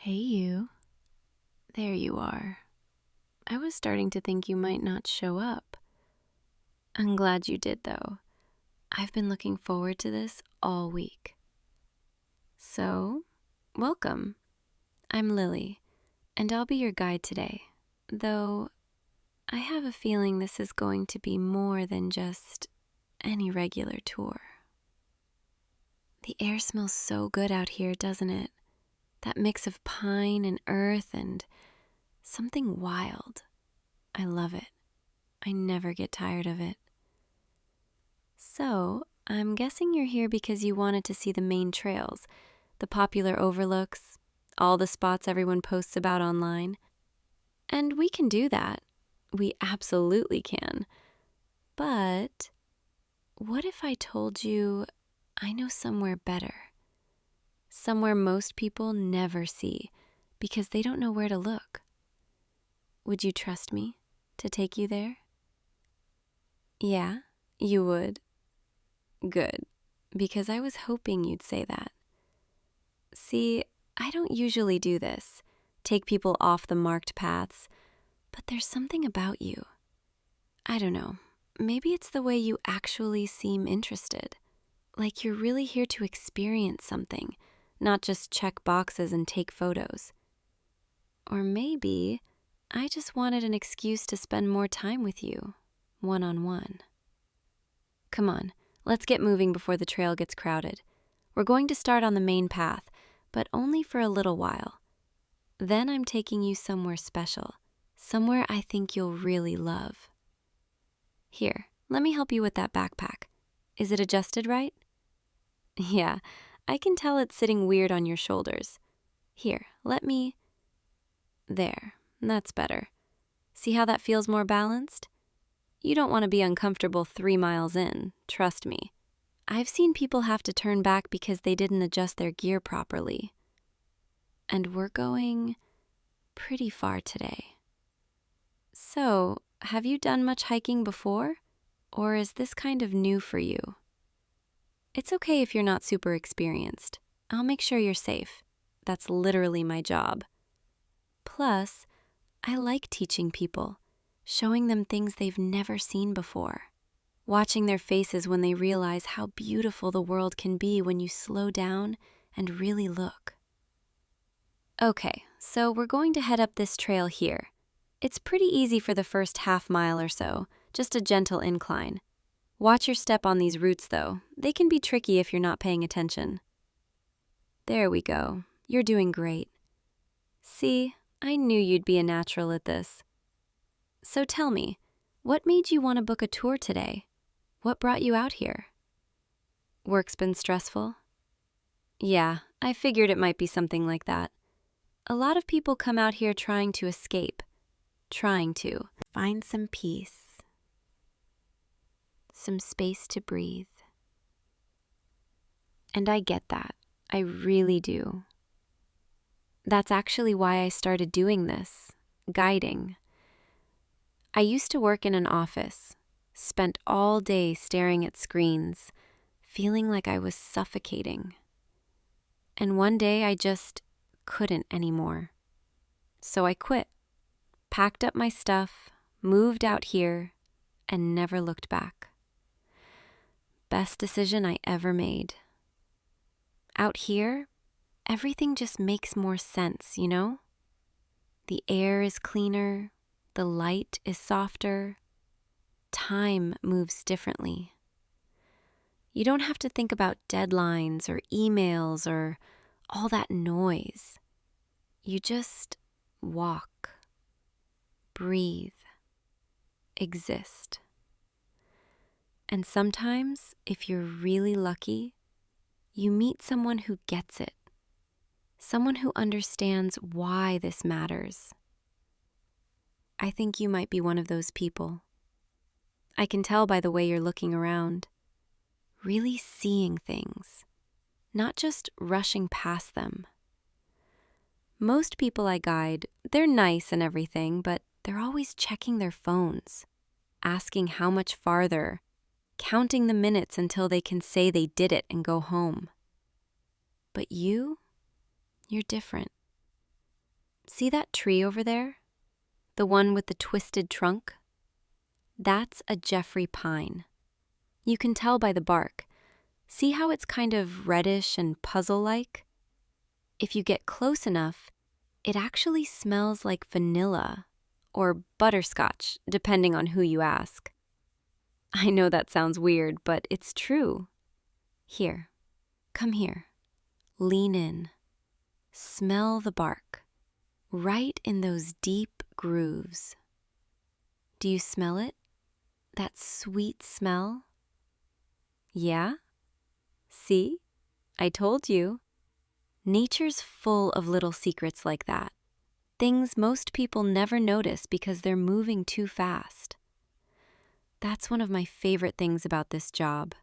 Hey, you. There you are. I was starting to think you might not show up. I'm glad you did, though. I've been looking forward to this all week. So, welcome. I'm Lily, and I'll be your guide today, though I have a feeling this is going to be more than just any regular tour. The air smells so good out here, doesn't it? That mix of pine and earth and something wild. I love it. I never get tired of it. So, I'm guessing you're here because you wanted to see the main trails, the popular overlooks, all the spots everyone posts about online. And we can do that. We absolutely can. But what if I told you I know somewhere better? Somewhere most people never see because they don't know where to look. Would you trust me to take you there? Yeah, you would. Good, because I was hoping you'd say that. See, I don't usually do this, take people off the marked paths, but there's something about you. I don't know, maybe it's the way you actually seem interested. Like you're really here to experience something, not just check boxes and take photos. Or maybe I just wanted an excuse to spend more time with you, one-on-one. Come on, let's get moving before the trail gets crowded. We're going to start on the main path, but only for a little while. Then I'm taking you somewhere special, somewhere I think you'll really love. Here, let me help you with that backpack. Is it adjusted right? Yeah, I can tell it's sitting weird on your shoulders. Here, There, that's better. See how that feels more balanced? You don't want to be uncomfortable 3 miles in, trust me. I've seen people have to turn back because they didn't adjust their gear properly. And we're going pretty far today. So, have you done much hiking before? Or is this kind of new for you? It's okay if you're not super experienced. I'll make sure you're safe. That's literally my job. Plus, I like teaching people, showing them things they've never seen before. Watching their faces when they realize how beautiful the world can be when you slow down and really look. Okay, so we're going to head up this trail here. It's pretty easy for the first half mile or so, just a gentle incline. Watch your step on these roots though. They can be tricky if you're not paying attention. There we go. You're doing great. See, I knew you'd be a natural at this. So tell me, what made you want to book a tour today? What brought you out here? Work's been stressful? Yeah, I figured it might be something like that. A lot of people come out here trying to escape, trying to find some peace, some space to breathe. And I get that. I really do. That's actually why I started doing this, guiding. I used to work in an office, spent all day staring at screens, feeling like I was suffocating. And one day I just couldn't anymore. So I quit, packed up my stuff, moved out here, and never looked back. Best decision I ever made. Out here, everything just makes more sense, you know? The air is cleaner, the light is softer, time moves differently. You don't have to think about deadlines or emails or all that noise. You just walk, breathe, exist. And sometimes, if you're really lucky, you meet someone who gets it, someone who understands why this matters. I think you might be one of those people. I can tell by the way you're looking around, really seeing things, not just rushing past them. Most people I guide, they're nice and everything, but they're always checking their phones, asking how much farther, counting the minutes until they can say they did it and go home. But you're different. See that tree over there? The one with the twisted trunk? That's a Jeffrey pine. You can tell by the bark. See how it's kind of reddish and puzzle-like? If you get close enough, it actually smells like vanilla or butterscotch, depending on who you ask. I know that sounds weird, but it's true. Here, come here. Lean in. Smell the bark. Right in those deep grooves. Do you smell it? That sweet smell? Yeah? See? I told you. Nature's full of little secrets like that. Things most people never notice because they're moving too fast. That's one of my favorite things about this job.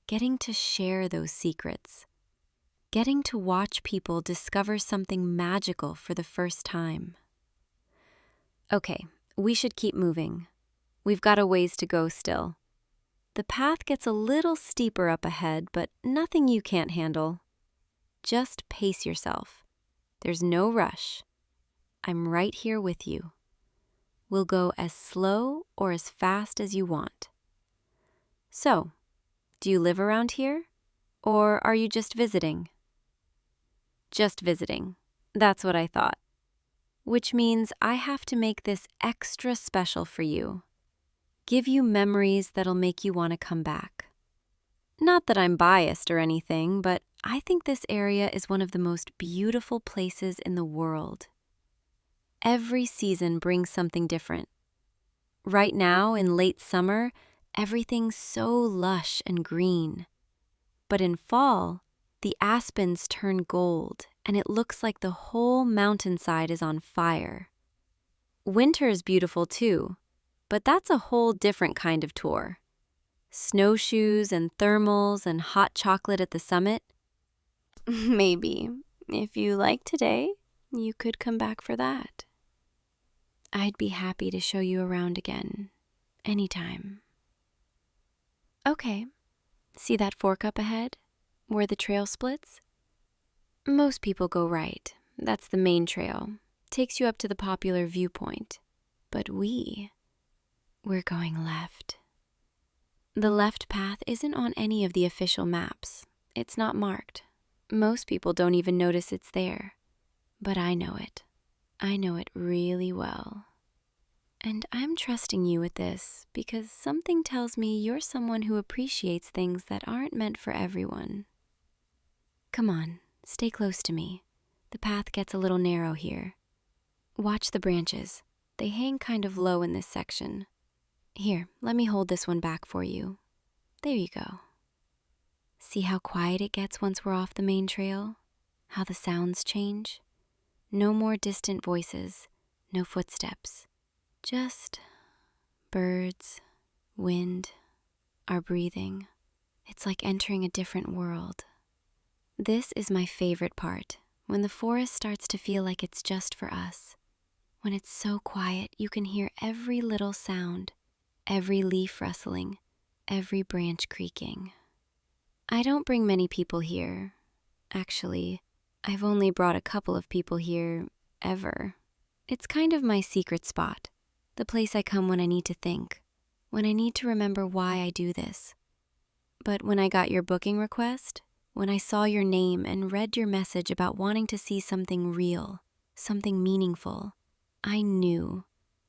Getting to share those secrets. Getting to watch people discover something magical for the first time. Okay, we should keep moving. We've got a ways to go still. The path gets a little steeper up ahead, but nothing you can't handle. Just pace yourself. There's no rush. I'm right here with you. We'll go as slow or as fast as you want. So, do you live around here? Or are you just visiting? Just visiting. That's what I thought. Which means I have to make this extra special for you. Give you memories that'll make you want to come back. Not that I'm biased or anything, but I think this area is one of the most beautiful places in the world. Every season brings something different. Right now, in late summer, everything's so lush and green. But in fall, the aspens turn gold, and it looks like the whole mountainside is on fire. Winter is beautiful too, but that's a whole different kind of tour. Snowshoes and thermals and hot chocolate at the summit? Maybe. If you like today, you could come back for that. I'd be happy to show you around again, anytime. Okay, see that fork up ahead, where the trail splits? Most people go right. That's the main trail. Takes you up to the popular viewpoint. But we're going left. The left path isn't on any of the official maps. It's not marked. Most people don't even notice it's there. But I know it. I know it really well. And I'm trusting you with this because something tells me you're someone who appreciates things that aren't meant for everyone. Come on, stay close to me. The path gets a little narrow here. Watch the branches. They hang kind of low in this section. Here, let me hold this one back for you. There you go. See how quiet it gets once we're off the main trail? How the sounds change? No more distant voices, no footsteps. Just birds, wind, our breathing. It's like entering a different world. This is my favorite part, when the forest starts to feel like it's just for us. When it's so quiet, you can hear every little sound, every leaf rustling, every branch creaking. I don't bring many people here. Actually, I've only brought a couple of people here, ever. It's kind of my secret spot, the place I come when I need to think, when I need to remember why I do this. But when I got your booking request, when I saw your name and read your message about wanting to see something real, something meaningful, I knew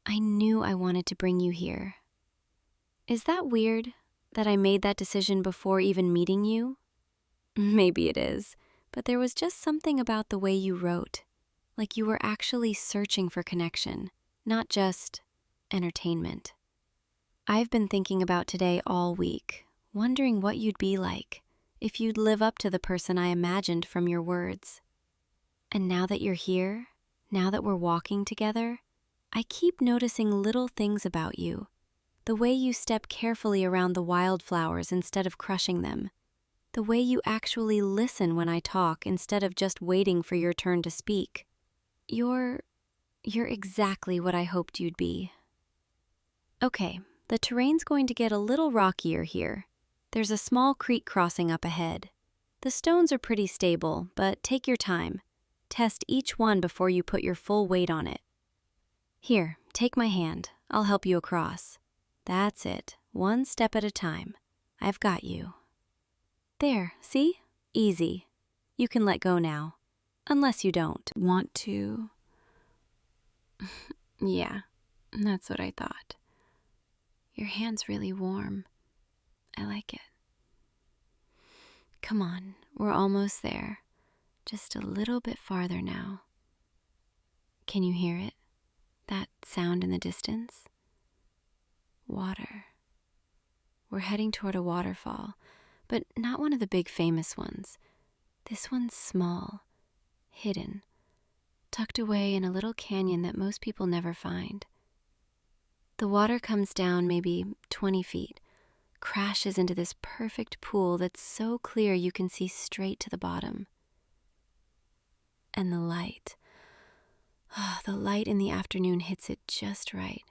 I wanted to bring you here. Is that weird, that I made that decision before even meeting you? Maybe it is, but there was just something about the way you wrote, like you were actually searching for connection, not just entertainment. I've been thinking about today all week, wondering what you'd be like if you'd live up to the person I imagined from your words. And now that you're here, now that we're walking together, I keep noticing little things about you. The way you step carefully around the wildflowers instead of crushing them. The way you actually listen when I talk instead of just waiting for your turn to speak. You're exactly what I hoped you'd be. Okay, the terrain's going to get a little rockier here. There's a small creek crossing up ahead. The stones are pretty stable, but take your time. Test each one before you put your full weight on it. Here, take my hand. I'll help you across. That's it. One step at a time. I've got you. There, see? Easy. You can let go now. Unless you don't want to. Yeah, that's what I thought. Your hand's really warm. I like it. Come on, we're almost there. Just a little bit farther now. Can you hear it? That sound in the distance? Water. We're heading toward a waterfall, but not one of the big famous ones. This one's small, hidden, tucked away in a little canyon that most people never find. The water comes down maybe 20 feet, crashes into this perfect pool that's so clear you can see straight to the bottom. And the light in the afternoon hits it just right,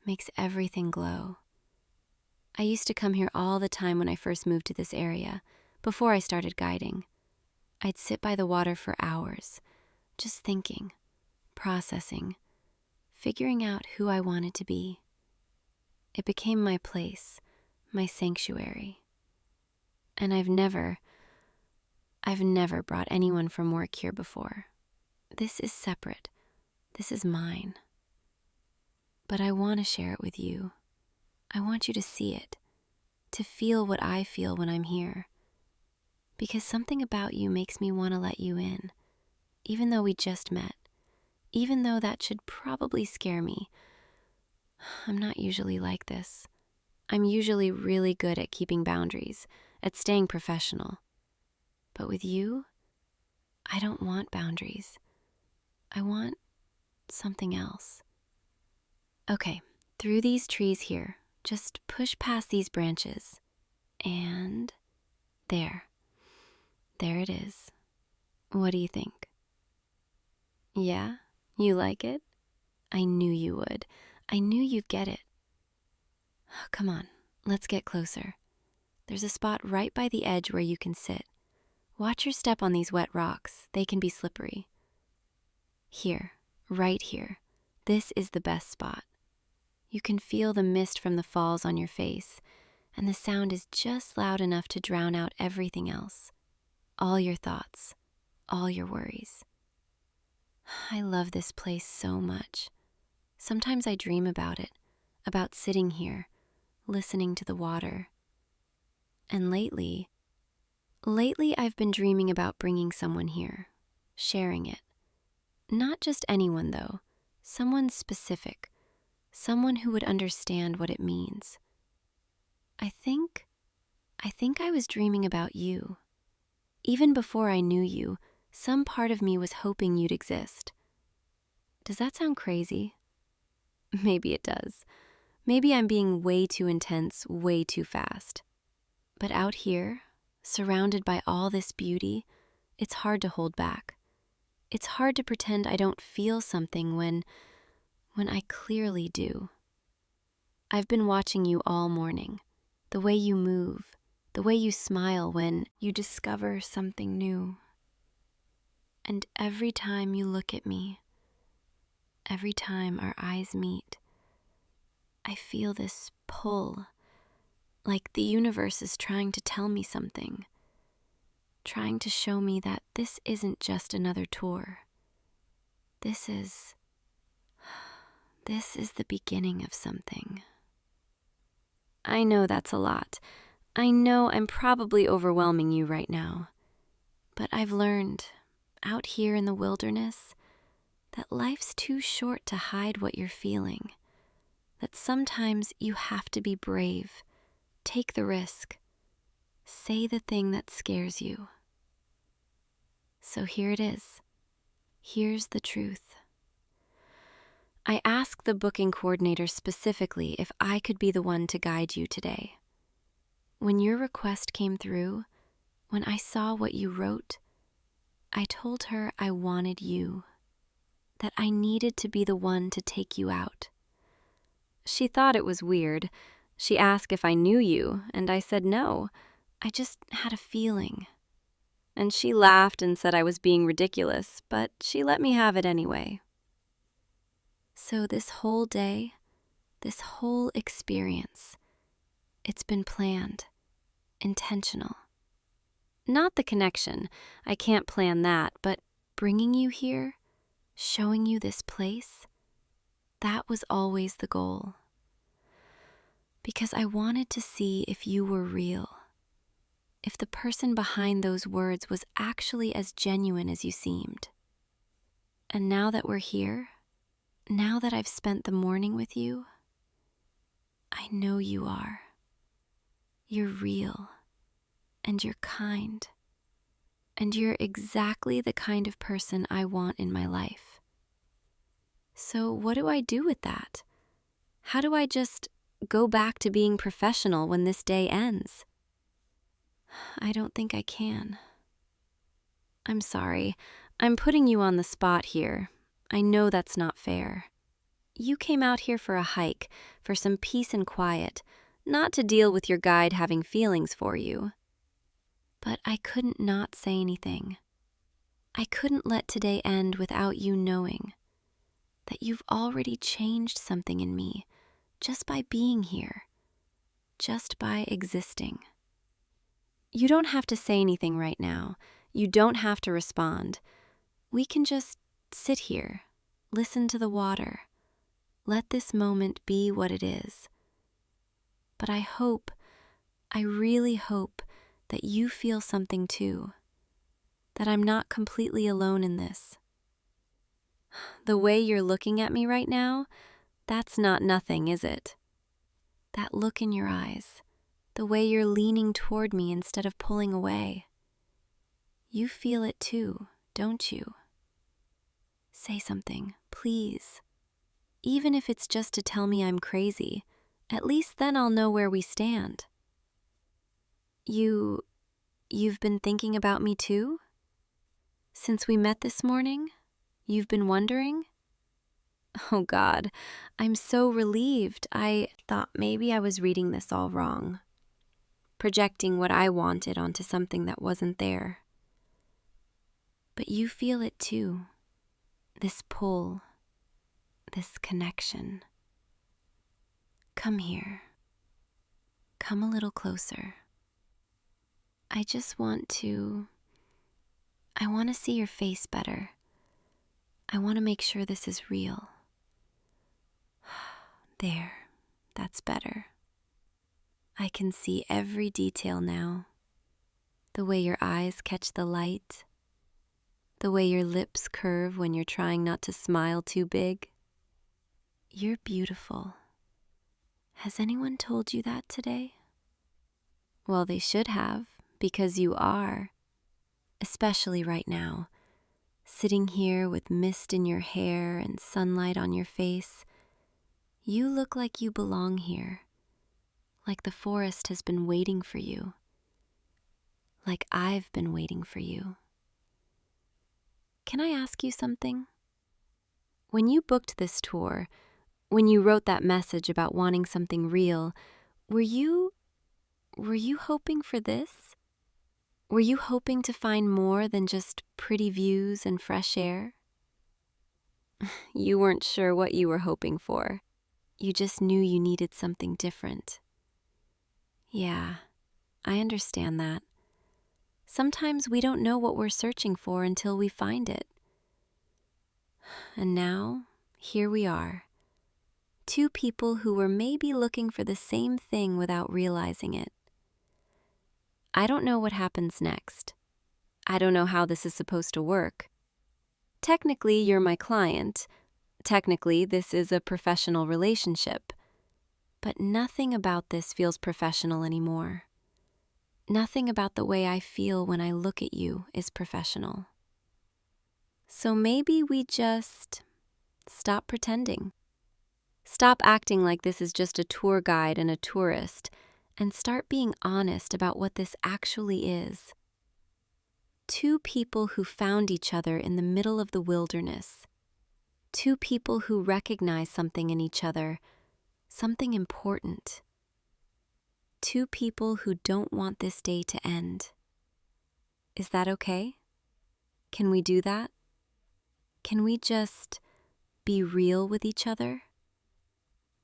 makes everything glow. I used to come here all the time when I first moved to this area, before I started guiding. I'd sit by the water for hours, just thinking, processing, figuring out who I wanted to be. It became my place, my sanctuary. And I've never brought anyone from work here before. This is separate. This is mine. But I want to share it with you. I want you to see it, to feel what I feel when I'm here. Because something about you makes me want to let you in, even though we just met, even though that should probably scare me. I'm not usually like this. I'm usually really good at keeping boundaries, at staying professional. But with you, I don't want boundaries. I want something else. Okay, through these trees here, just push past these branches. And there it is. What do you think? Yeah? You like it? I knew you would. I knew you'd get it. Come on, let's get closer. There's a spot right by the edge where you can sit. Watch your step on these wet rocks. They can be slippery. Here, right here. This is the best spot. You can feel the mist from the falls on your face, and the sound is just loud enough to drown out everything else. All your thoughts, all your worries. I love this place so much. Sometimes I dream about it, about sitting here, listening to the water. And lately I've been dreaming about bringing someone here, sharing it. Not just anyone, though. Someone specific. Someone who would understand what it means. I think I was dreaming about you. Even before I knew you, some part of me was hoping you'd exist. Does that sound crazy? Maybe it does. Maybe I'm being way too intense, way too fast. But out here, surrounded by all this beauty, it's hard to hold back. It's hard to pretend I don't feel something when I clearly do. I've been watching you all morning, the way you move, the way you smile when you discover something new. And every time you look at me, every time our eyes meet, I feel this pull, like the universe is trying to tell me something, trying to show me that this isn't just another tour. This is the beginning of something. I know that's a lot. I know I'm probably overwhelming you right now. But I've learned, out here in the wilderness, that life's too short to hide what you're feeling. That sometimes you have to be brave, take the risk, say the thing that scares you. So here it is. Here's the truth. I asked the booking coordinator specifically if I could be the one to guide you today. When your request came through, when I saw what you wrote, I told her I wanted you, that I needed to be the one to take you out. She thought it was weird. She asked if I knew you, and I said no. I just had a feeling. and she laughed and said I was being ridiculous, but she let me have it anyway. So this whole day, this whole experience, it's been planned, intentional. Not the connection, I can't plan that, but bringing you here, showing you this place, that was always the goal. Because I wanted to see if you were real, if the person behind those words was actually as genuine as you seemed. And now that we're here, now that I've spent the morning with you, I know you are. You're real, and you're kind, and you're exactly the kind of person I want in my life. So what do I do with that? How do I just go back to being professional when this day ends? I don't think I can. I'm sorry. I'm putting you on the spot here. I know that's not fair. You came out here for a hike, for some peace and quiet, not to deal with your guide having feelings for you. But I couldn't not say anything. I couldn't let today end without you knowing that you've already changed something in me just by being here, just by existing. You don't have to say anything right now. You don't have to respond. We can just sit here, listen to the water, let this moment be what it is. But I really hope that you feel something too, that I'm not completely alone in this. The way you're looking at me right now, that's not nothing, is it? That look in your eyes, the way you're leaning toward me instead of pulling away. You feel it too, don't you? Say something, please. Even if it's just to tell me I'm crazy, at least then I'll know where we stand. You've been thinking about me too? Since we met this morning, you've been wondering? Oh God, I'm so relieved. I thought maybe I was reading this all wrong, projecting what I wanted onto something that wasn't there. But you feel it too, this pull, this connection. Come here. Come a little closer. I want to see your face better. I want to make sure this is real. There, that's better. I can see every detail now. The way your eyes catch the light. The way your lips curve when you're trying not to smile too big. You're beautiful. Has anyone told you that today? Well, they should have, because you are. Especially right now, sitting here with mist in your hair and sunlight on your face. You look like you belong here, like the forest has been waiting for you, like I've been waiting for you. Can I ask you something? When you booked this tour, when you wrote that message about wanting something real, were you hoping for this? Were you hoping to find more than just pretty views and fresh air? You weren't sure what you were hoping for. You just knew you needed something different. Yeah, I understand that. Sometimes we don't know what we're searching for until we find it. And now, here we are. Two people who were maybe looking for the same thing without realizing it. I don't know what happens next. I don't know how this is supposed to work. Technically, you're my client. Technically, this is a professional relationship. But nothing about this feels professional anymore. Nothing about the way I feel when I look at you is professional. So maybe we just stop pretending. Stop acting like this is just a tour guide and a tourist, and start being honest about what this actually is. Two people who found each other in the middle of the wilderness. Two people who recognize something in each other, something important. Two people who don't want this day to end. Is that okay? Can we do that? Can we just be real with each other?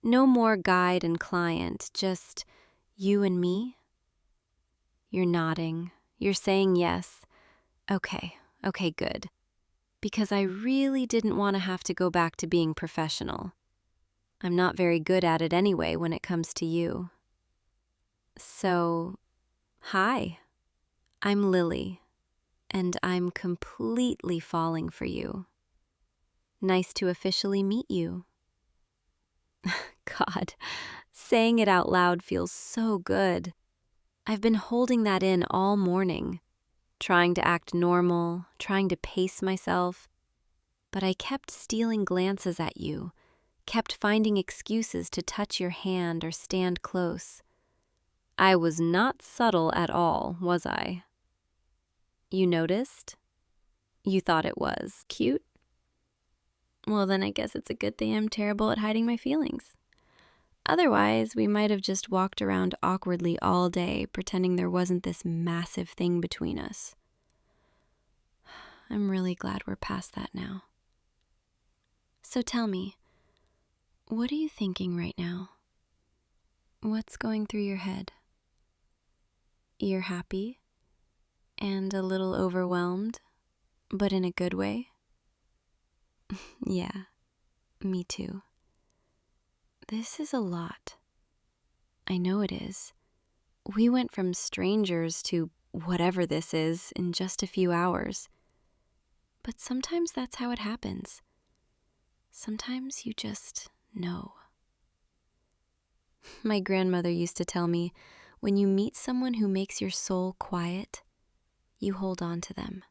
No more guide and client, just you and me? You're nodding. You're saying yes. Okay, good. Because I really didn't want to have to go back to being professional. I'm not very good at it anyway when it comes to you. So, hi, I'm Lily, and I'm completely falling for you. Nice to officially meet you. God, saying it out loud feels so good. I've been holding that in all morning, trying to act normal, trying to pace myself, but I kept stealing glances at you, kept finding excuses to touch your hand or stand close. I was not subtle at all, was I? You noticed? You thought it was cute? Well, then I guess it's a good thing I'm terrible at hiding my feelings. Otherwise, we might have just walked around awkwardly all day, pretending there wasn't this massive thing between us. I'm really glad we're past that now. So tell me, what are you thinking right now? What's going through your head? You're happy and a little overwhelmed, but in a good way? Yeah, me too. This is a lot. I know it is. We went from strangers to whatever this is in just a few hours. But sometimes that's how it happens. Sometimes you just know. My grandmother used to tell me, when you meet someone who makes your soul quiet, you hold on to them.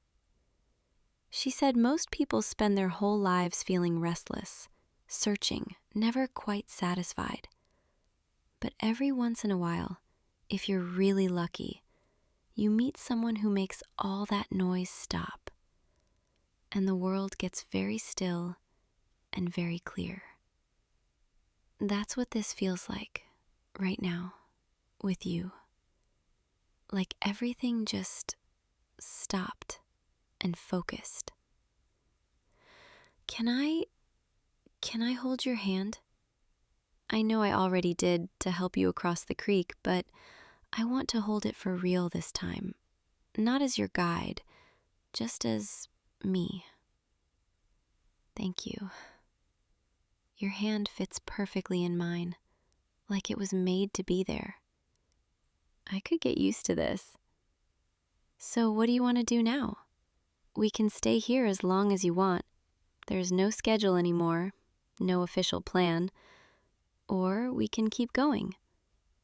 She said most people spend their whole lives feeling restless, searching, never quite satisfied. But every once in a while, if you're really lucky, you meet someone who makes all that noise stop, and the world gets very still and very clear. That's what this feels like right now with you. Like everything just stopped and focused. Can I hold your hand? I know I already did to help you across the creek, but I want to hold it for real this time. Not as your guide, just as me. Thank you. Your hand fits perfectly in mine, like it was made to be there. I could get used to this. So what do you want to do now? We can stay here as long as you want. There's no schedule anymore, no official plan. Or we can keep going.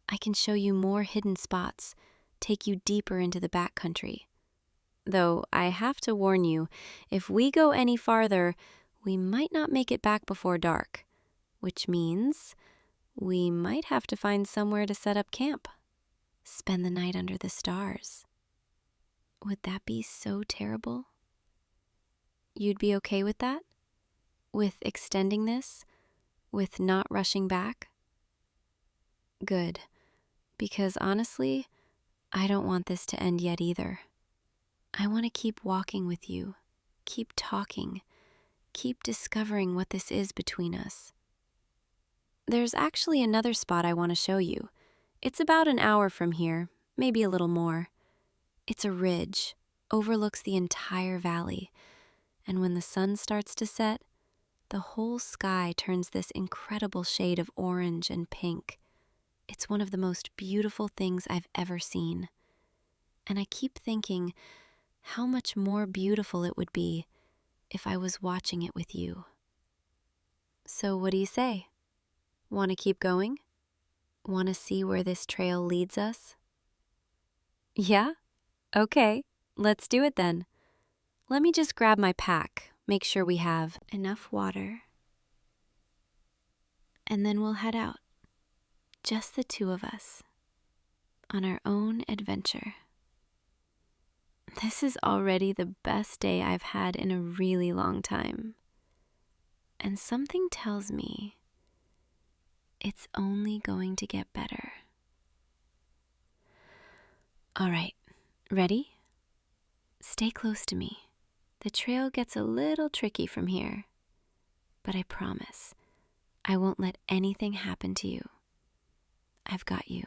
I can show you more hidden spots, take you deeper into the backcountry. Though I have to warn you, if we go any farther, we might not make it back before dark, which means we might have to find somewhere to set up camp, spend the night under the stars. Would that be so terrible? You'd be okay with that? With extending this? With not rushing back? Good, because honestly, I don't want this to end yet either. I want to keep walking with you, keep talking, keep discovering what this is between us. There's actually another spot I want to show you. It's about an hour from here, maybe a little more. It's a ridge, overlooks the entire valley, and when the sun starts to set, the whole sky turns this incredible shade of orange and pink. It's one of the most beautiful things I've ever seen. And I keep thinking how much more beautiful it would be if I was watching it with you. So what do you say? Want to keep going? Want to see where this trail leads us? Yeah? Okay, let's do it then. Let me just grab my pack, make sure we have enough water, and then we'll head out. Just the two of us, on our own adventure. This is already the best day I've had in a really long time. And something tells me it's only going to get better. All right, ready? Stay close to me. The trail gets a little tricky from here, but I promise I won't let anything happen to you. I've got you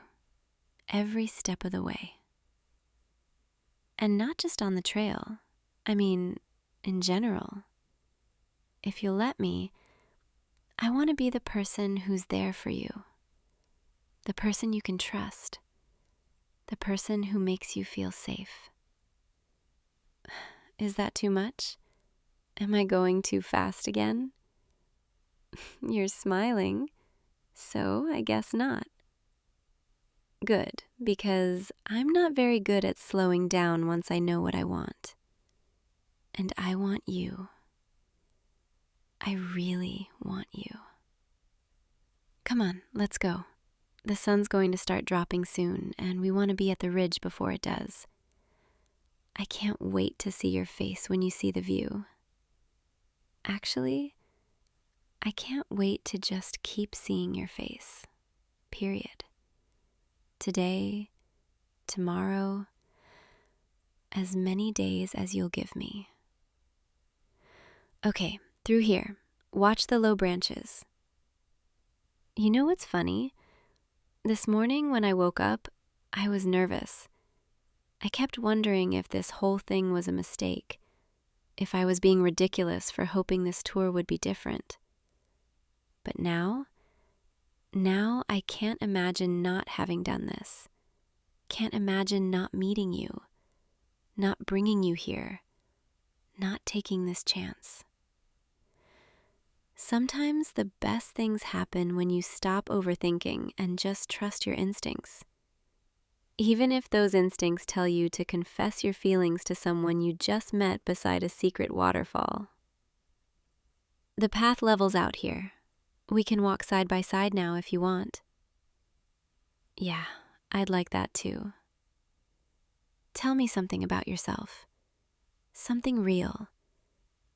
every step of the way. And not just on the trail. I mean, in general. If you'll let me, I want to be the person who's there for you. The person you can trust. The person who makes you feel safe. Is that too much? Am I going too fast again? You're smiling, so I guess not. Good, because I'm not very good at slowing down once I know what I want. And I want you. I really want you. Come on, let's go. The sun's going to start dropping soon, and we want to be at the ridge before it does. I can't wait to see your face when you see the view. Actually, I can't wait to just keep seeing your face. Period. Today, tomorrow, as many days as you'll give me. Okay, through here. Watch the low branches. You know what's funny? This morning when I woke up, I was nervous. I kept wondering if this whole thing was a mistake, if I was being ridiculous for hoping this tour would be different. But now I can't imagine not having done this. Can't imagine not meeting you, not bringing you here, not taking this chance. Sometimes the best things happen when you stop overthinking and just trust your instincts. Even if those instincts tell you to confess your feelings to someone you just met beside a secret waterfall. The path levels out here. We can walk side by side now if you want. Yeah, I'd like that too. Tell me something about yourself. Something real.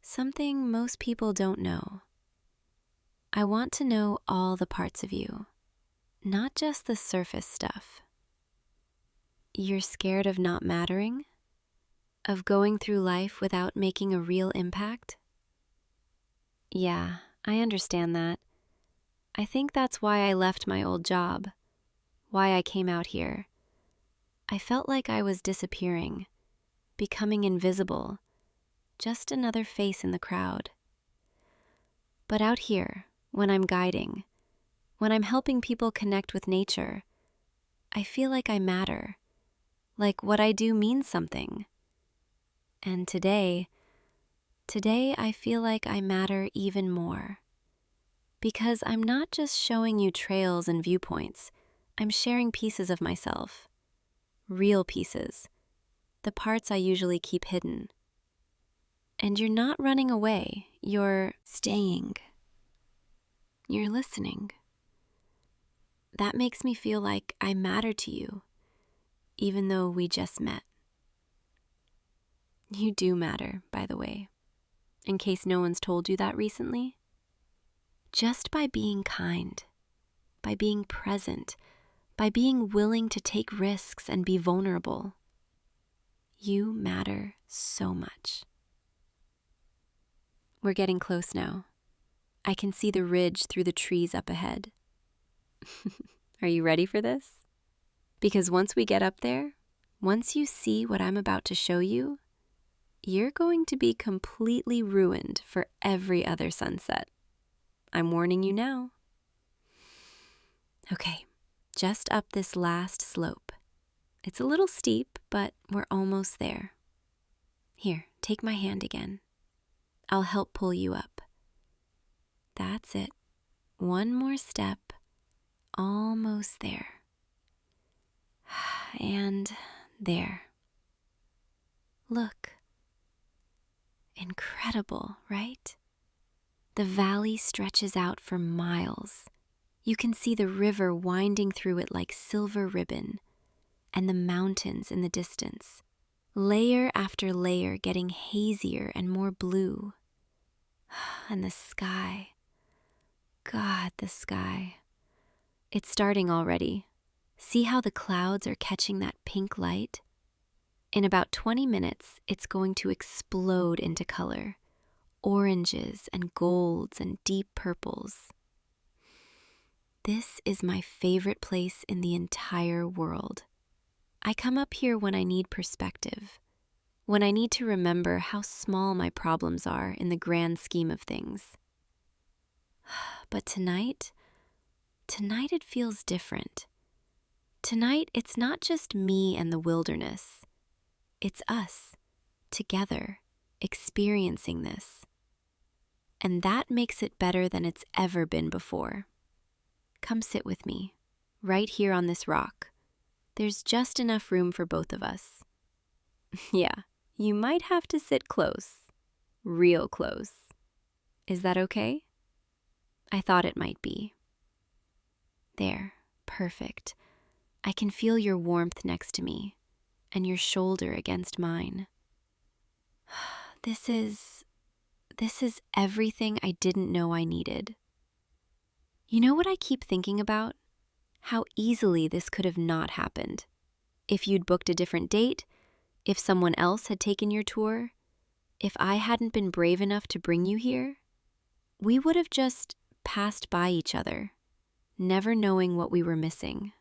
Something most people don't know. I want to know all the parts of you, not just the surface stuff. You're scared of not mattering? Of going through life without making a real impact? Yeah, I understand that. I think that's why I left my old job, why I came out here. I felt like I was disappearing, becoming invisible, just another face in the crowd. But out here, when I'm guiding, when I'm helping people connect with nature, I feel like I matter, like what I do means something. And today I feel like I matter even more. Because I'm not just showing you trails and viewpoints, I'm sharing pieces of myself. Real pieces. The parts I usually keep hidden. And you're not running away, you're staying. You're listening. That makes me feel like I matter to you, even though we just met. You do matter, by the way, in case no one's told you that recently. Just by being kind, by being present, by being willing to take risks and be vulnerable, you matter so much. We're getting close now. I can see the ridge through the trees up ahead. Are you ready for this? Because once we get up there, once you see what I'm about to show you, you're going to be completely ruined for every other sunset. I'm warning you now. Okay, just up this last slope. It's a little steep, but we're almost there. Here, take my hand again. I'll help pull you up. That's it. One more step. Almost there. And there. Look. Incredible, right? The valley stretches out for miles. You can see the river winding through it like silver ribbon, and the mountains in the distance, layer after layer getting hazier and more blue. And the sky. God, the sky. It's starting already. See how the clouds are catching that pink light? In about 20 minutes, it's going to explode into color. Oranges and golds and deep purples. This is my favorite place in the entire world. I come up here when I need perspective, when I need to remember how small my problems are in the grand scheme of things. But tonight it feels different. Tonight, it's not just me and the wilderness. It's us, together, experiencing this. And that makes it better than it's ever been before. Come sit with me, right here on this rock. There's just enough room for both of us. Yeah, you might have to sit close, real close. Is that okay? I thought it might be. There, perfect. I can feel your warmth next to me, and your shoulder against mine. This is everything I didn't know I needed. You know what I keep thinking about? How easily this could have not happened. If you'd booked a different date, if someone else had taken your tour, if I hadn't been brave enough to bring you here, we would have just passed by each other, never knowing what we were missing.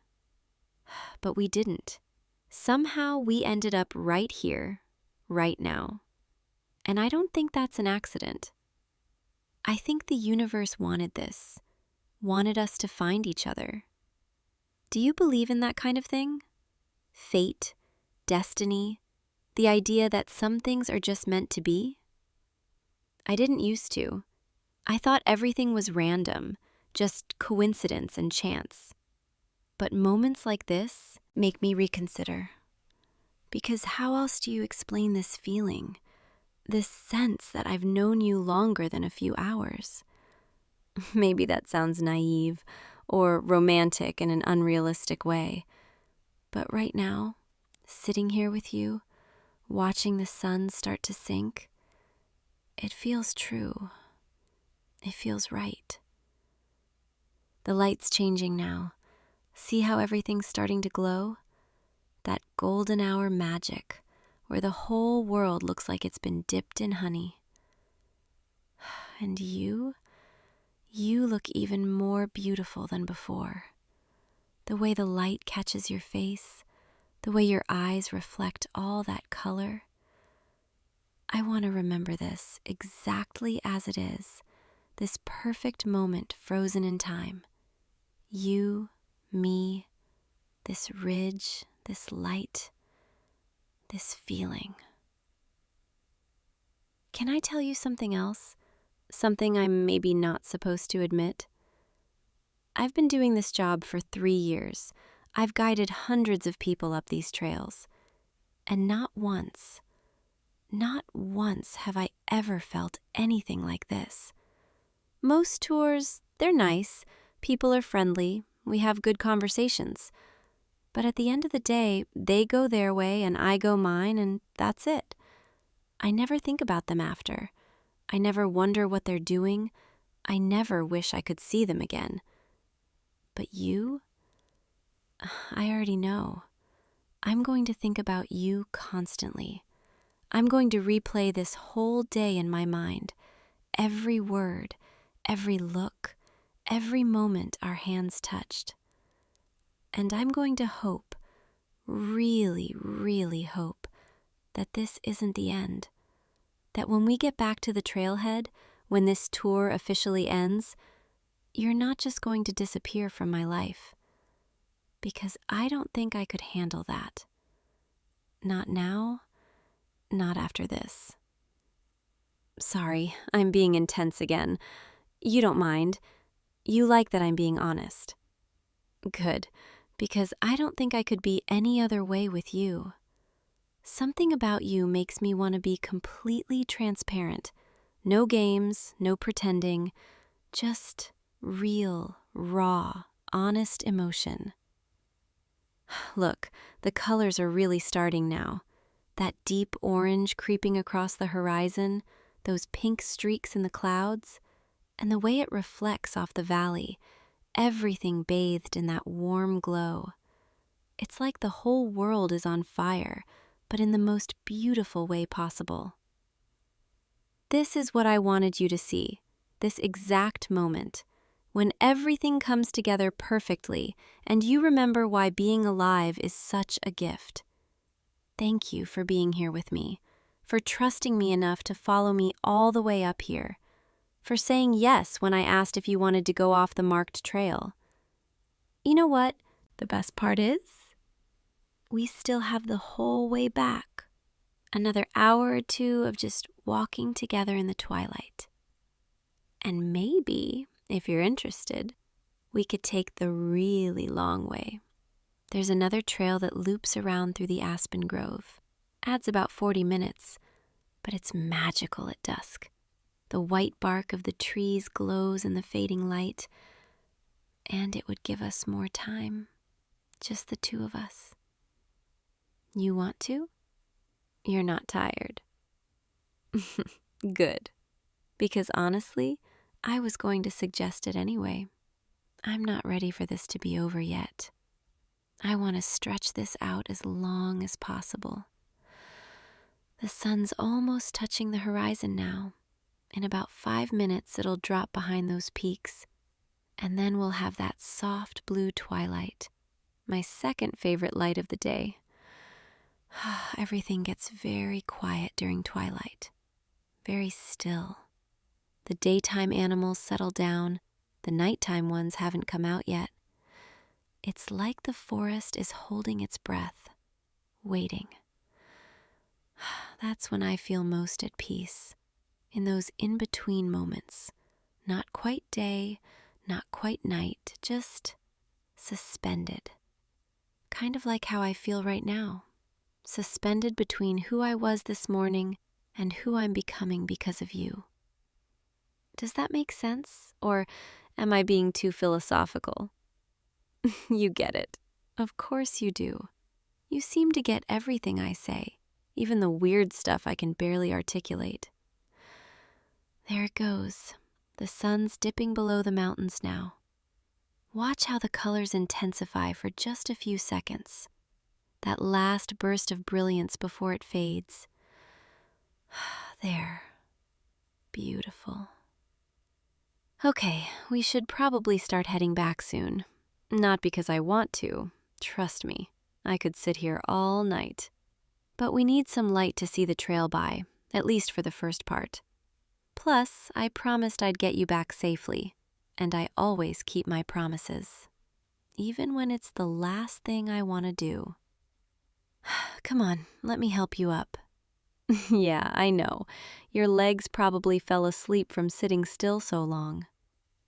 But we didn't. Somehow we ended up right here, right now. And I don't think that's an accident. I think the universe wanted this, wanted us to find each other. Do you believe in that kind of thing? Fate, destiny, the idea that some things are just meant to be? I didn't used to. I thought everything was random, just coincidence and chance. But moments like this make me reconsider. Because how else do you explain this feeling? This sense that I've known you longer than a few hours. Maybe that sounds naive or romantic in an unrealistic way. But right now, sitting here with you, watching the sun start to sink, it feels true. It feels right. The light's changing now. See how everything's starting to glow? That golden hour magic, where the whole world looks like it's been dipped in honey. And you look even more beautiful than before. The way the light catches your face, the way your eyes reflect all that color. I want to remember this exactly as it is, this perfect moment frozen in time. You, me, this ridge, this light, this feeling. Can I tell you something else? Something I'm maybe not supposed to admit? I've been doing this job for 3 years. I've guided hundreds of people up these trails. And not once have I ever felt anything like this. Most tours, they're nice. People are friendly. We have good conversations. But at the end of the day, they go their way and I go mine, and that's it. I never think about them after. I never wonder what they're doing. I never wish I could see them again. But you? I already know. I'm going to think about you constantly. I'm going to replay this whole day in my mind. Every word, every look, every moment our hands touched. And I'm going to hope, really, really hope, that this isn't the end. That when we get back to the trailhead, when this tour officially ends, you're not just going to disappear from my life. Because I don't think I could handle that. Not now, not after this. Sorry, I'm being intense again. You don't mind. You like that I'm being honest. Good, because I don't think I could be any other way with you. Something about you makes me want to be completely transparent. No games, no pretending, just real, raw, honest emotion. Look, the colors are really starting now. That deep orange creeping across the horizon, those pink streaks in the clouds, and the way it reflects off the valley, everything bathed in that warm glow. It's like the whole world is on fire, but in the most beautiful way possible. This is what I wanted you to see, this exact moment, when everything comes together perfectly and you remember why being alive is such a gift. Thank you for being here with me, for trusting me enough to follow me all the way up here, for saying yes when I asked if you wanted to go off the marked trail. You know what the best part is? We still have the whole way back. Another hour or two of just walking together in the twilight. And maybe, if you're interested, we could take the really long way. There's another trail that loops around through the aspen grove. Adds about 40 minutes, but it's magical at dusk. The white bark of the trees glows in the fading light, and it would give us more time, just the two of us. You want to? You're not tired. Good. Because honestly, I was going to suggest it anyway. I'm not ready for this to be over yet. I want to stretch this out as long as possible. The sun's almost touching the horizon now. In about 5 minutes, it'll drop behind those peaks, and then we'll have that soft blue twilight, my second favorite light of the day. Everything gets very quiet during twilight, very still. The daytime animals settle down, the nighttime ones haven't come out yet. It's like the forest is holding its breath, waiting. That's when I feel most at peace, in those in-between moments. Not quite day, not quite night, just suspended. Kind of like how I feel right now, suspended between who I was this morning and who I'm becoming because of you. Does that make sense? Or am I being too philosophical? You get it. Of course you do. You seem to get everything I say, even the weird stuff I can barely articulate. There it goes. The sun's dipping below the mountains now. Watch how the colors intensify for just a few seconds. That last burst of brilliance before it fades. There. Beautiful. Okay, we should probably start heading back soon. Not because I want to. Trust me, I could sit here all night. But we need some light to see the trail by, at least for the first part. Plus, I promised I'd get you back safely, and I always keep my promises, even when it's the last thing I want to do. Come on, let me help you up. Yeah, I know. Your legs probably fell asleep from sitting still so long.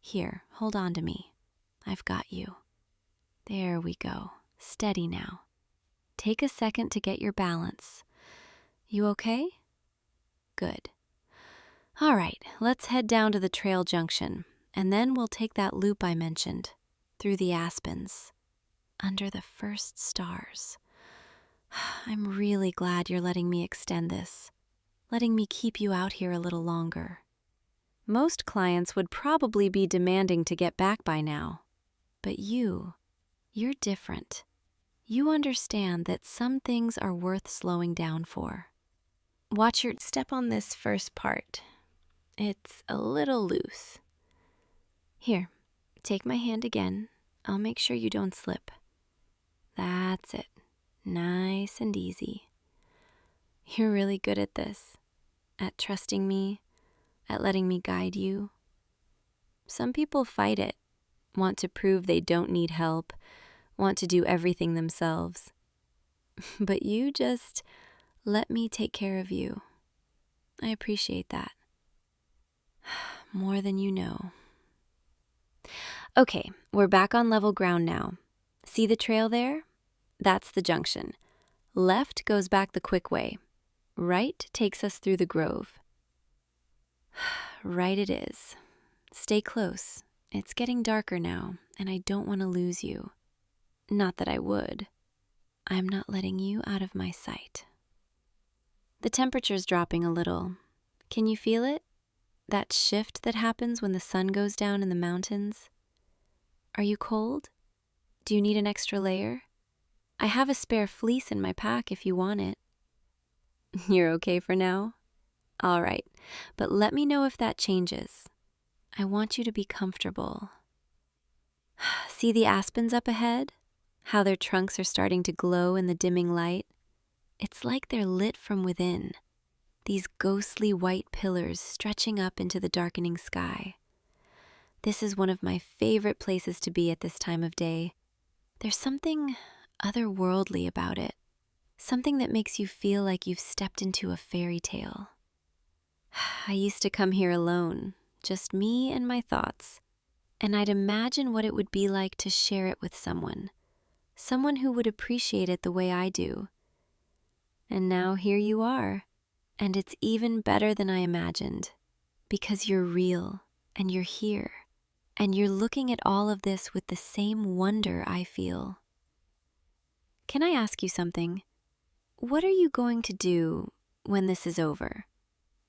Here, hold on to me. I've got you. There we go. Steady now. Take a second to get your balance. You okay? Good. All right, let's head down to the trail junction, and then we'll take that loop I mentioned, through the aspens, under the first stars. I'm really glad you're letting me extend this, letting me keep you out here a little longer. Most clients would probably be demanding to get back by now, but you're different. You understand that some things are worth slowing down for. Watch your step on this first part. It's a little loose. Here, take my hand again. I'll make sure you don't slip. That's it. Nice and easy. You're really good at this, at trusting me, at letting me guide you. Some people fight it, want to prove they don't need help, want to do everything themselves. But you just let me take care of you. I appreciate that. More than you know. Okay, we're back on level ground now. See the trail there? That's the junction. Left goes back the quick way. Right takes us through the grove. Right it is. Stay close. It's getting darker now, and I don't want to lose you. Not that I would. I'm not letting you out of my sight. The temperature's dropping a little. Can you feel it? That shift that happens when the sun goes down in the mountains? Are you cold? Do you need an extra layer? I have a spare fleece in my pack if you want it. You're okay for now? All right, but let me know if that changes. I want you to be comfortable. See the aspens up ahead? How their trunks are starting to glow in the dimming light? It's like they're lit from within, these ghostly white pillars stretching up into the darkening sky. This is one of my favorite places to be at this time of day. There's something otherworldly about it, something that makes you feel like you've stepped into a fairy tale. I used to come here alone, just me and my thoughts, and I'd imagine what it would be like to share it with someone who would appreciate it the way I do. And now here you are, and it's even better than I imagined, because you're real, and you're here, and you're looking at all of this with the same wonder I feel. Can I ask you something? What are you going to do when this is over?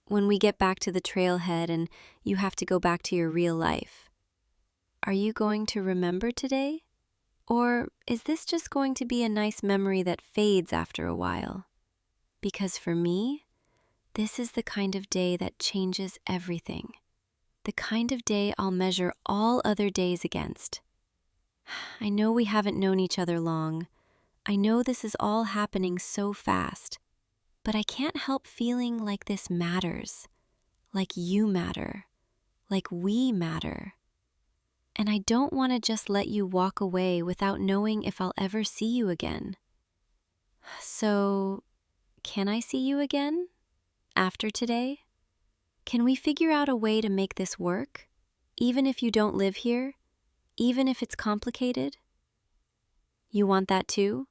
When we get back to the trailhead and you have to go back to your real life? Are you going to remember today? Or is this just going to be a nice memory that fades after a while? Because for me, this is the kind of day that changes everything. The kind of day I'll measure all other days against. I know we haven't known each other long. I know this is all happening so fast. But I can't help feeling like this matters. Like you matter. Like we matter. And I don't want to just let you walk away without knowing if I'll ever see you again. So, can I see you again? After today? Can we figure out a way to make this work? Even if you don't live here? Even if it's complicated? You want that too?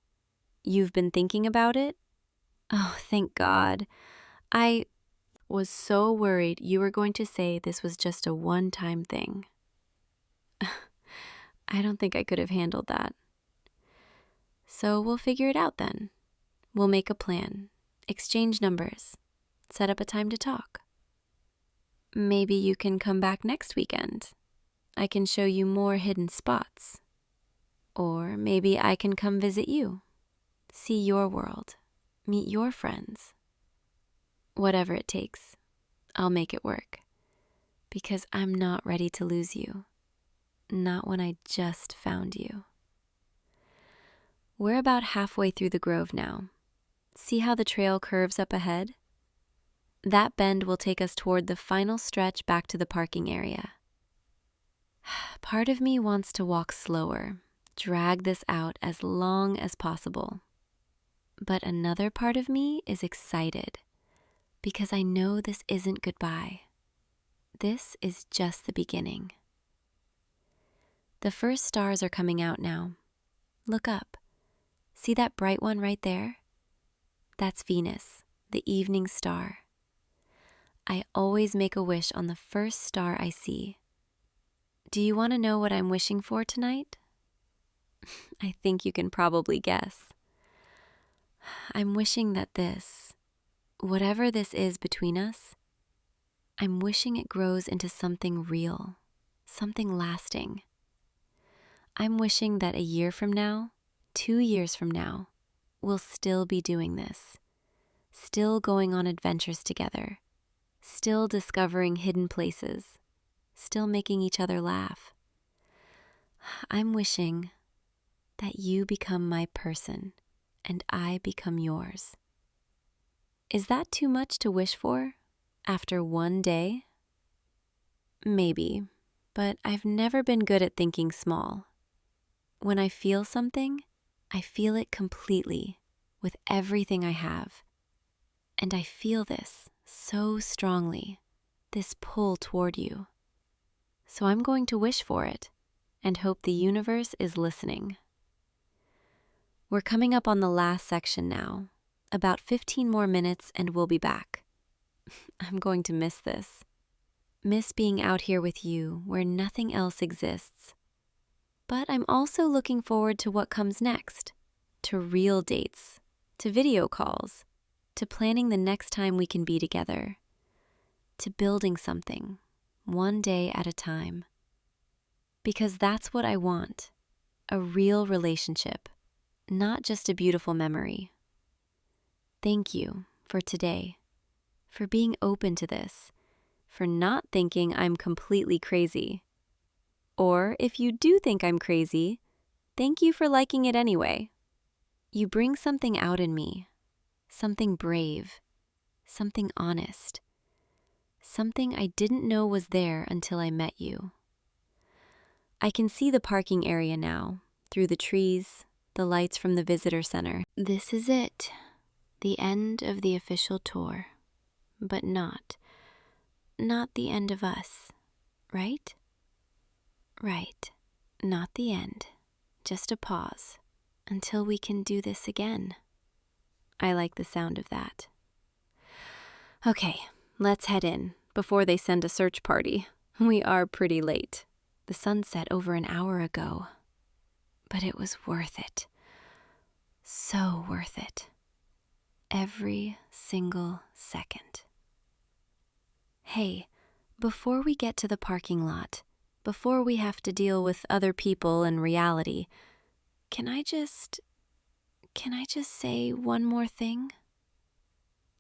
You've been thinking about it? Oh, thank God. I was so worried you were going to say this was just a one-time thing. I don't think I could have handled that. So we'll figure it out then. We'll make a plan, exchange numbers, set up a time to talk. Maybe you can come back next weekend. I can show you more hidden spots. Or maybe I can come visit you, see your world, meet your friends. Whatever it takes, I'll make it work. Because I'm not ready to lose you. Not when I just found you. We're about halfway through the grove now. See how the trail curves up ahead? That bend will take us toward the final stretch back to the parking area. Part of me wants to walk slower, drag this out as long as possible. But another part of me is excited because I know this isn't goodbye. This is just the beginning. The first stars are coming out now. Look up. See that bright one right there? That's Venus, the evening star. I always make a wish on the first star I see. Do you want to know what I'm wishing for tonight? I think you can probably guess. I'm wishing that whatever this is between us, I'm wishing it grows into something real, something lasting. I'm wishing that a year from now, 2 years from now, we'll still be doing this, still going on adventures together, still discovering hidden places, still making each other laugh. I'm wishing that you become my person and I become yours. Is that too much to wish for after one day? Maybe, but I've never been good at thinking small. When I feel something, I feel it completely, with everything I have. And I feel this so strongly, this pull toward you. So I'm going to wish for it and hope the universe is listening. We're coming up on the last section now. About 15 more minutes and we'll be back. I'm going to miss this. Miss being out here with you where nothing else exists. But I'm also looking forward to what comes next, to real dates, to video calls, to planning the next time we can be together, to building something, one day at a time. Because that's what I want, a real relationship, not just a beautiful memory. Thank you for today, for being open to this, for not thinking I'm completely crazy. Or if you do think I'm crazy, thank you for liking it anyway. You bring something out in me, something brave, something honest, something I didn't know was there until I met you. I can see the parking area now, through the trees, the lights from the visitor center. This is it, the end of the official tour, but not the end of us, right? Right, not the end, just a pause, until we can do this again. I like the sound of that. Okay, let's head in, before they send a search party. We are pretty late. The sun set over an hour ago, but it was worth it. So worth it. Every single second. Hey, before we get to the parking lot, before we have to deal with other people and reality, can I just say one more thing?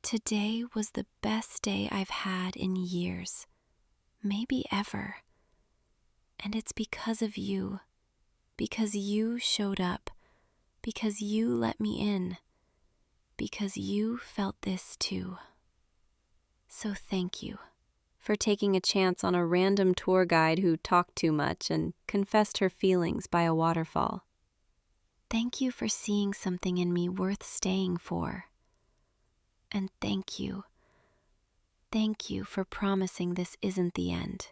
Today was the best day I've had in years, maybe ever. And it's because of you, because you showed up, because you let me in, because you felt this too. So thank you for taking a chance on a random tour guide who talked too much and confessed her feelings by a waterfall. Thank you for seeing something in me worth staying for. And thank you for promising this isn't the end,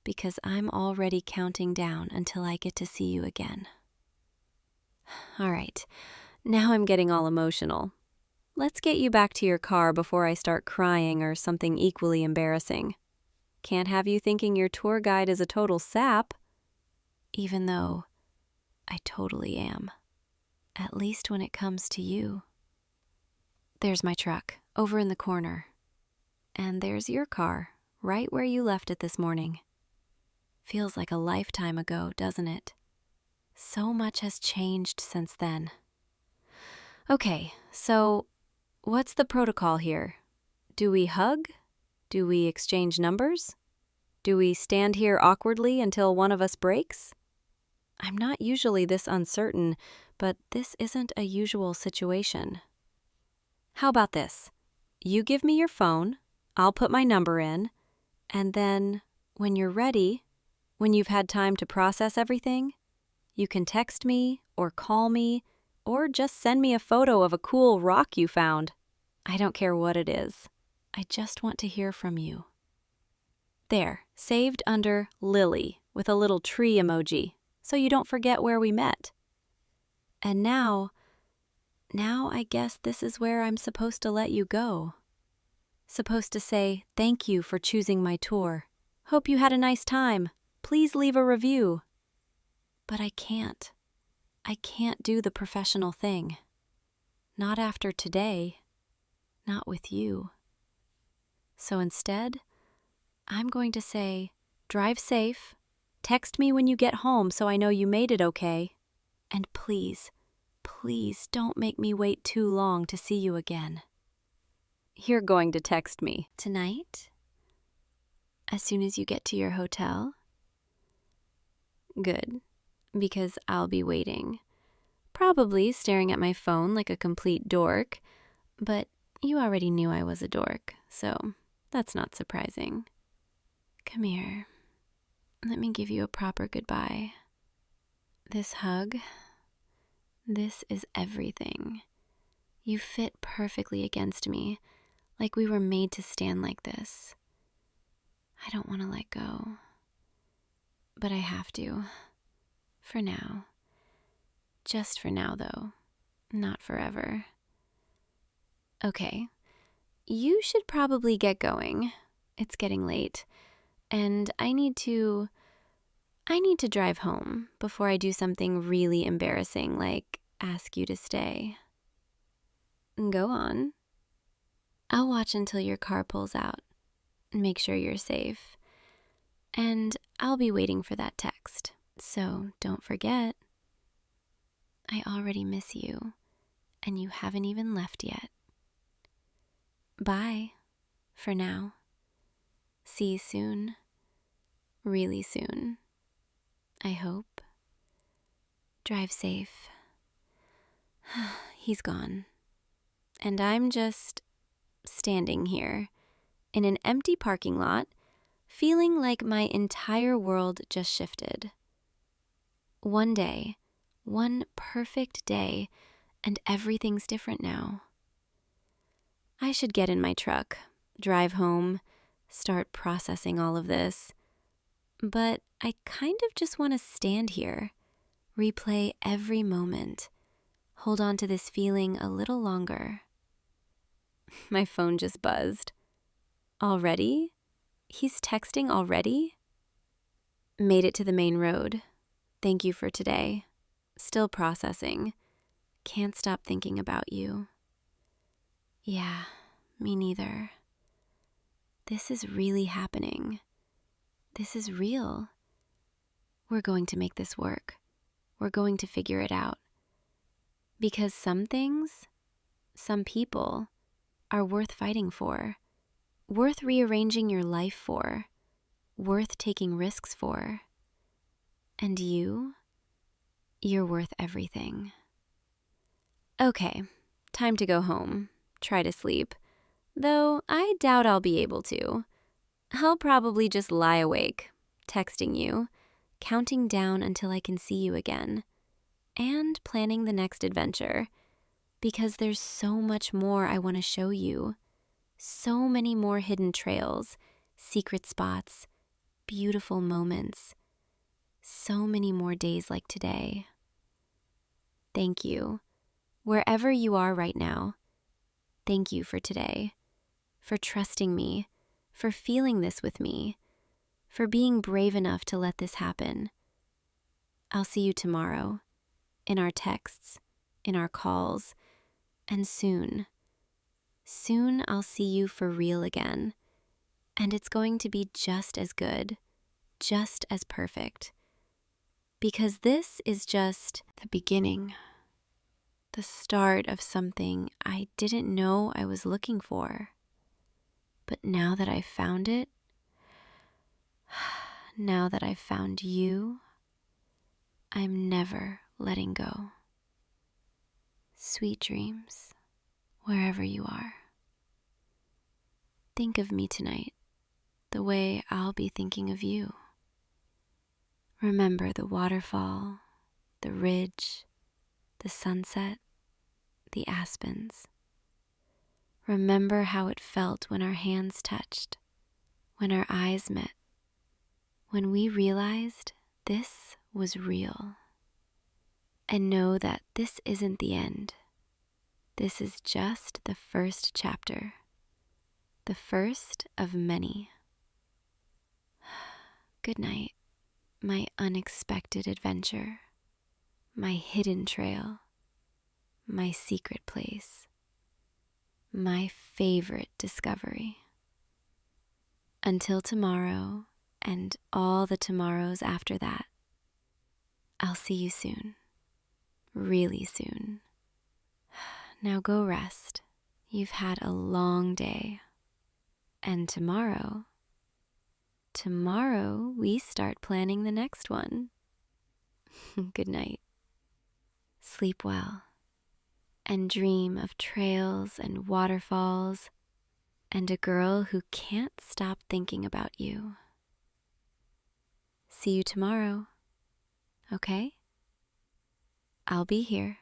because I'm already counting down until I get to see you again. All right, now I'm getting all emotional. Let's get you back to your car before I start crying or something equally embarrassing. Can't have you thinking your tour guide is a total sap, even though I totally am, at least when it comes to you. There's my truck, over in the corner. And there's your car, right where you left it this morning. Feels like a lifetime ago, doesn't it? So much has changed since then. Okay, so what's the protocol here? Do we hug? Do we exchange numbers? Do we stand here awkwardly until one of us breaks? I'm not usually this uncertain, but this isn't a usual situation. How about this? You give me your phone, I'll put my number in, and then, when you're ready, when you've had time to process everything, you can text me or call me or just send me a photo of a cool rock you found. I don't care what it is. I just want to hear from you. There, saved under Lily with a little tree emoji, so you don't forget where we met. And now I guess this is where I'm supposed to let you go. Supposed to say thank you for choosing my tour. Hope you had a nice time. Please leave a review. But I can't. I can't do the professional thing. Not after today. Not with you. So instead, I'm going to say, drive safe, text me when you get home so I know you made it okay, and please don't make me wait too long to see you again. You're going to text me. Tonight? As soon as you get to your hotel? Good, because I'll be waiting. Probably staring at my phone like a complete dork, but you already knew I was a dork, so that's not surprising. Come here. Let me give you a proper goodbye. This hug, this is everything. You fit perfectly against me, like we were made to stand like this. I don't want to let go, but I have to. For now. Just for now, though. Not forever. Okay. You should probably get going. It's getting late. And I need to drive home before I do something really embarrassing, like ask you to stay. Go on. I'll watch until your car pulls out. Make sure you're safe. And I'll be waiting for that text. So don't forget. I already miss you, and you haven't even left yet. Bye for now. See you soon. Really soon. I hope. Drive safe. He's gone. And I'm just standing here in an empty parking lot, feeling like my entire world just shifted. One day, one perfect day, and everything's different now. I should get in my truck, drive home, start processing all of this. But I kind of just want to stand here, replay every moment, hold on to this feeling a little longer. My phone just buzzed. Already? He's texting already? Made it to the main road. Thank you for today. Still processing. Can't stop thinking about you. Yeah, me neither. This is really happening. This is real. We're going to make this work. We're going to figure it out. Because some things, some people, are worth fighting for, worth rearranging your life for, worth taking risks for. And you're worth everything. Okay, time to go home, try to sleep, though I doubt I'll be able to. I'll probably just lie awake, texting you, counting down until I can see you again, and planning the next adventure, because there's so much more I want to show you. So many more hidden trails, secret spots, beautiful moments. So many more days like today. Thank you, wherever you are right now. Thank you for today, for trusting me, for feeling this with me, for being brave enough to let this happen. I'll see you tomorrow, in our texts, in our calls, and soon I'll see you for real again, and it's going to be just as good, just as perfect, because this is just the beginning, the start of something I didn't know I was looking for. But now that I've found it, now that I've found you, I'm never letting go. Sweet dreams, wherever you are. Think of me tonight the way I'll be thinking of you. Remember the waterfall, the ridge, the sunset, the aspens. Remember how it felt when our hands touched, when our eyes met, when we realized this was real. And know that this isn't the end. This is just the first chapter, the first of many. Good night, my unexpected adventure, my hidden trail, my secret place, my favorite discovery. Until tomorrow and all the tomorrows after that, I'll see you soon, really soon. Now go rest. You've had a long day. And tomorrow we start planning the next one. Good night. Sleep well and dream of trails and waterfalls and a girl who can't stop thinking about you. See you tomorrow, okay? I'll be here,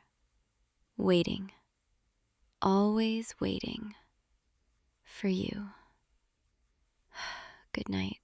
waiting, always waiting for you. Good night.